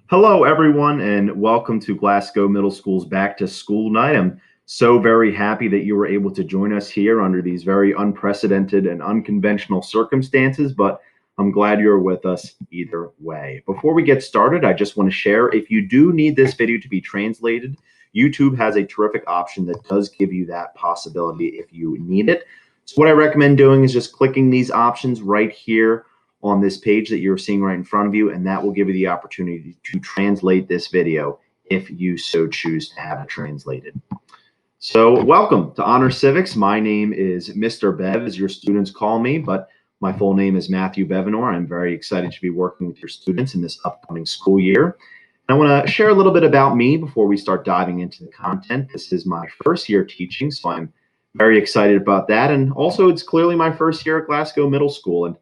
Hello, everyone, and welcome to Glasgow Middle School's Back to School Night. I'm so very happy that you were able to join us here under these very unprecedented and unconventional circumstances, but I'm glad you're with us either way. Before we get started, I just want to share, if you do need this video to be translated, YouTube has a terrific option that does give you that possibility if you need it. So what I recommend doing is just clicking these options right here on this page that you're seeing right in front of you, and that will give you the opportunity to translate this video if you so choose to have it translated. So welcome to Honor Civics. My name is Mr. Bev, as your students call me, but my full name is Matthew Bevenour. I'm very excited to be working with your students in this upcoming school year. And I want to share a little bit about me before we start diving into the content. This is my first year teaching, so I'm very excited about that. And also, it's clearly my first year at Glasgow Middle School, and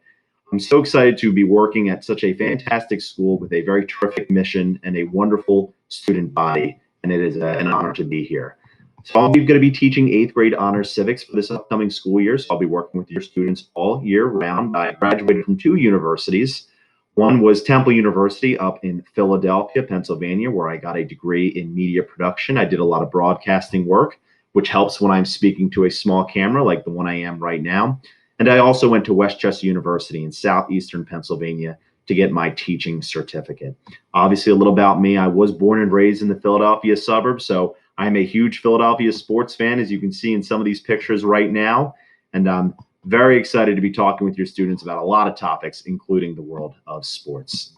I'm so excited to be working at such a fantastic school with a very terrific mission and a wonderful student body, and it is an honor to be here. So I'm going to be teaching 8th grade honors civics for this upcoming school year, so I'll be working with your students all year round. I graduated from 2 universities. One was Temple University up in Philadelphia, Pennsylvania, where I got a degree in media production. I did a lot of broadcasting work, which helps when I'm speaking to a small camera like the one I am right now. And I also went to Westchester University in southeastern Pennsylvania to get my teaching certificate. Obviously, a little about me. I was born and raised in the Philadelphia suburbs, so I'm a huge Philadelphia sports fan, as you can see in some of these pictures right now. And I'm very excited to be talking with your students about a lot of topics, including the world of sports.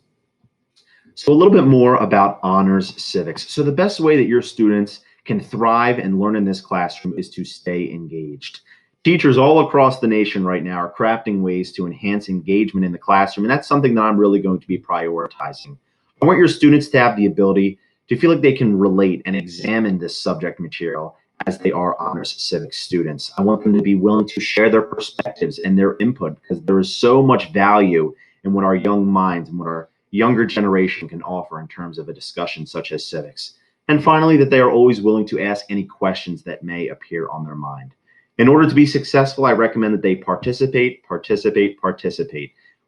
So a little bit more about honors civics. So the best way that your students can thrive and learn in this classroom is to stay engaged. Teachers all across the nation right now are crafting ways to enhance engagement in the classroom, and that's something that I'm really going to be prioritizing. I want your students to have the ability to feel like they can relate and examine this subject material as they are honors civics students. I want them to be willing to share their perspectives and their input, because there is so much value in what our young minds and what our younger generation can offer in terms of a discussion such as civics. And finally, that they are always willing to ask any questions that may appear on their mind. In order to be successful, I recommend that they participate.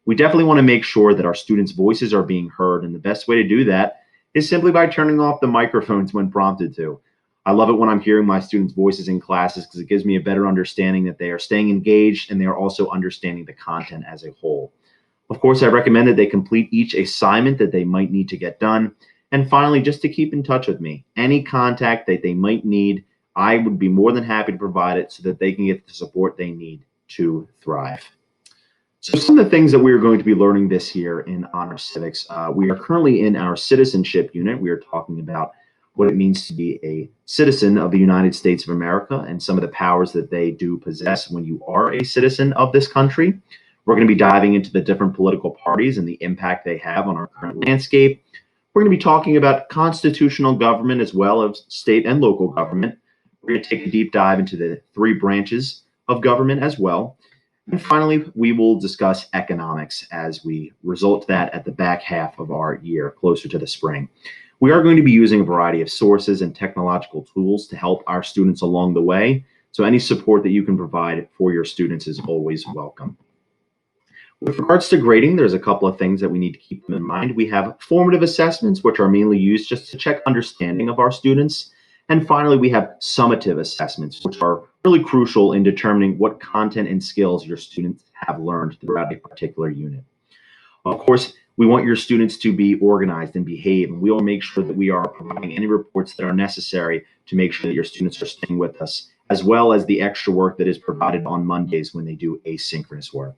We definitely want to make sure that our students' voices are being heard, and the best way to do that is simply by turning off the microphones when prompted to. I love it when I'm hearing my students' voices in classes, because it gives me a better understanding that they are staying engaged and they are also understanding the content as a whole. Of course, I recommend that they complete each assignment that they might need to get done. And finally, just to keep in touch with me, any contact that they might need, I would be more than happy to provide it so that they can get the support they need to thrive. So some of the things that we're going to be learning this year in Honor Civics, we are currently in our citizenship unit. We are talking about what it means to be a citizen of the United States of America and some of the powers that they do possess when you are a citizen of this country. We're going to be diving into the different political parties and the impact they have on our current landscape. We're going to be talking about constitutional government as well as state and local government. We're going to take a deep dive into the 3 branches of government as well. And finally, we will discuss economics as we result to that at the back half of our year, closer to the spring. We are going to be using a variety of sources and technological tools to help our students along the way. So any support that you can provide for your students is always welcome. With regards to grading, there's a couple of things that we need to keep in mind. We have formative assessments, which are mainly used just to check understanding of our students. And finally, we have summative assessments, which are really crucial in determining what content and skills your students have learned throughout a particular unit. Of course, we want your students to be organized and behave, and we will make sure that we are providing any reports that are necessary to make sure that your students are staying with us, as well as the extra work that is provided on Mondays when they do asynchronous work.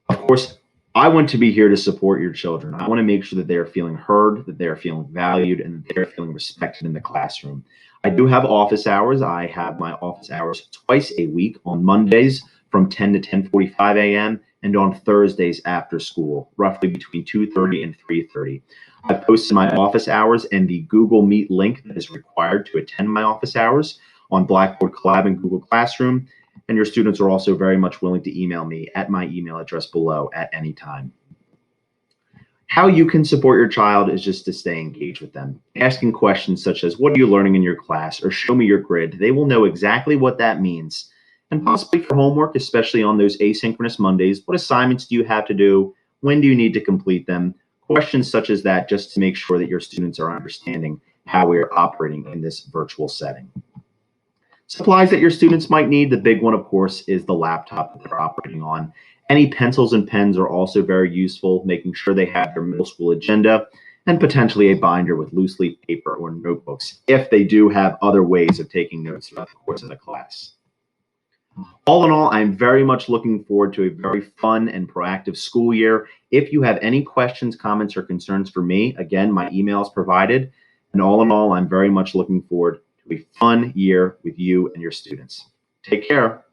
Of course, I want to be here to support your children. I want to make sure that they are feeling heard, that they are feeling valued, and that they're feeling respected in the classroom. I do have office hours. I have my office hours twice a week, on Mondays from 10 to 10:45 a.m. and on Thursdays after school, roughly between 2:30 and 3:30. I've posted my office hours and the Google Meet link that is required to attend my office hours on Blackboard Collab and Google Classroom. And your students are also very much willing to email me at my email address below at any time. How you can support your child is just to stay engaged with them. Asking questions such as, what are you learning in your class? Or show me your grid. They will know exactly what that means. And possibly for homework, especially on those asynchronous Mondays, what assignments do you have to do? When do you need to complete them? questions such as that, just to make sure that your students are understanding how we are operating in this virtual setting. Supplies that your students might need. The big one, of course, is the laptop that they're operating on. Any pencils and pens are also very useful, making sure they have their middle school agenda and potentially a binder with loose leaf paper or notebooks if they do have other ways of taking notes throughout the course of the class. All in all, I'm very much looking forward to a very fun and proactive school year. If you have any questions, comments, or concerns for me, again, my email is provided. And all in all, I'm very much looking forward to a fun year with you and your students. Take care.